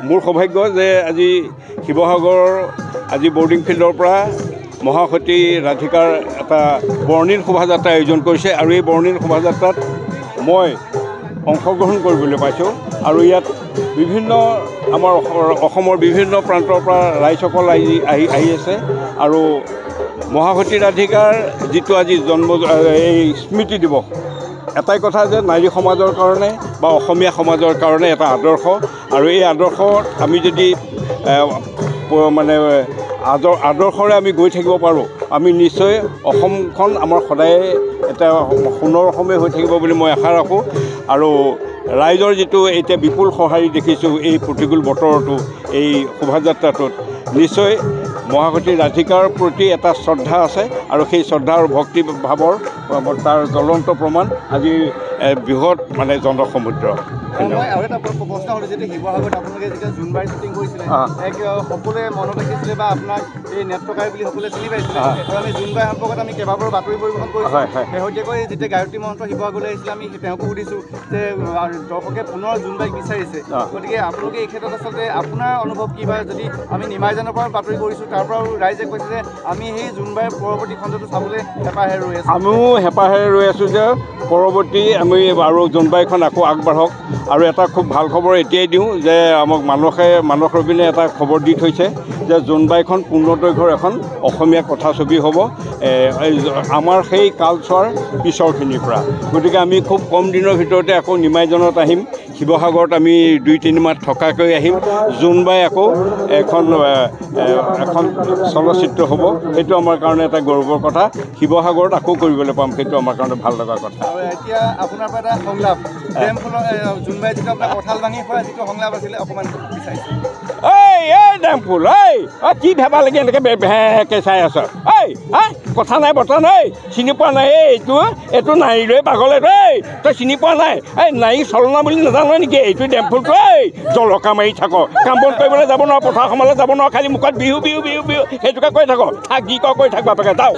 মোৰ সৌভাগ্য যে আজি শিৱসাগৰ আজি বৰ্ডিং ফিল্ডৰ পৰা মহাসতী ৰাধিকাৰ এটা বৰ্ণিল শোভাযাত্ৰা আয়োজন কৰিছে আৰু এই বৰ্ণিল শোভাযাত্ৰাত মই অংশগ্ৰহণ কৰিবলৈ পাইছোঁ আৰু ইয়াত বিভিন্ন আমাৰ অসমৰ বিভিন্ন প্ৰান্তৰ পৰা ৰাইজসকল আহি আছে আৰু মহাসতী ৰাধিকাৰ যিটো আজি এই স্মৃতি দিৱস এটাই কথা যে নাৰী সমাজৰ কাৰণে বা অসমীয়া সমাজৰ কাৰণে এটা আদৰ্শ আৰু এই আদৰ্শত আমি যদি মানে আদৰ্শৰে আমি গৈ থাকিব পাৰোঁ আমি নিশ্চয় অসমখন আমাৰ সদায় এটা সোণৰ অসমে হৈ থাকিব বুলি মই আশা ৰাখোঁ আৰু ৰাইজৰ যিটো এতিয়া বিপুল সঁহাৰি দেখিছোঁ এই প্ৰতিকূল বতৰতো এই শোভাযাত্ৰাটোত নিশ্চয় মহাসতী ৰাধিকাৰ প্ৰতি এটা শ্ৰদ্ধা আছে আৰু সেই শ্ৰদ্ধা আৰু ভক্তি ভাৱৰ তাৰ জ্বলন্ত প্ৰমাণ আজি বৃহৎ মানে জনসমুদ্ৰ। মই আৰু এটা প্ৰশ্ন হ'ল যেতিয়া শিৱসাগৰত আপোনালোকে যেতিয়া জোনবাই শ্বুটিং কৰিছিলে সকলোৱে মনত ৰাখিছিলে বা আপোনাক এই নেত্ৰকাৰী বুলি সকলোৱে চিনি পাইছিলে আৰু আমি জোনবাই সম্পৰ্কত আমি কেইবাবাৰো বাতৰি পৰিৱেশন কৰিছোঁ শেহতীয়াকৈ যেতিয়া গায়ত্ৰী মহন্ত শিৱসাগৰলৈ আহিছিলে আমি তেওঁকো সুধিছোঁ যে দৰ্শকে পুনৰ জোনবাইক বিচাৰিছে গতিকে আপোনালোকে এই ক্ষেত্ৰত আচলতে আপোনাৰ অনুভৱ কি বা যদি আমি নিমাইজানৰ পৰা বাতৰি কৰিছোঁ তাৰ পৰাও ৰাইজে কৈছে যে আমি সেই জোনবাইৰ পৰৱৰ্তী খণ্ডটো চাবলৈ হেঁপাহেৰে ৰৈ আছোঁ আমিও হেঁপাহেৰে ৰৈ আছোঁ যে পৰৱৰ্তী আমি আৰু জোনবাইখন আকৌ আগবাঢ়ক আৰু এটা খুব ভাল খবৰ এতিয়াই দিওঁ যে আমাক মানস ৰবিনে এটা খবৰ দি থৈছে যে জোনবাইখন পূৰ্ণদৈৰ্ঘ্যৰ এখন অসমীয়া কথাছবি হ'ব আমাৰ সেই কালচোৱাৰ পিছৰখিনিৰ পৰা গতিকে আমি খুব কম দিনৰ ভিতৰতে আকৌ নিমাইজনত আহিম শিৱসাগৰত আমি 2-3 মাহ থকাকৈ আহিম জোনবাই আকৌ এখন চলচ্চিত্ৰ হ'ব সেইটো আমাৰ কাৰণে এটা গৌৰৱৰ কথা শিৱসাগৰত আকৌ কৰিবলৈ পাম সেইটো আমাৰ কাৰণে ভাল লগা কথা। আৰু এতিয়া আপোনাৰ পৰা এটা সংলাপ জোনবাই যিটো আপোনাৰ কঁঠাল ভাঙি খোৱা যিটো সংলাপ আছিলে অকণমান বিচাৰিছোঁ এই ডেমফুল কি ভেবা লাগি এনেকৈ ভেকে চাই আছ কথা নাই বতা নাই চিনি পোৱা নাই এইটো নাৰীলৈ পাগলে তই চিনি পোৱা নাই নাৰী চলনা বুলি নাজানো নেকি এইটো ডেমফুলটো জলকা মাৰি থাক কাম বন কৰিবলৈ যাব নোৱাৰো পথাৰ সমালৈ যাব নোৱাৰো খালি মুখত বিহু বিহু বিহু বিহু সেইটোকে কৈ থাক থাক যি কৈ থাক বাপেকে যাওঁ।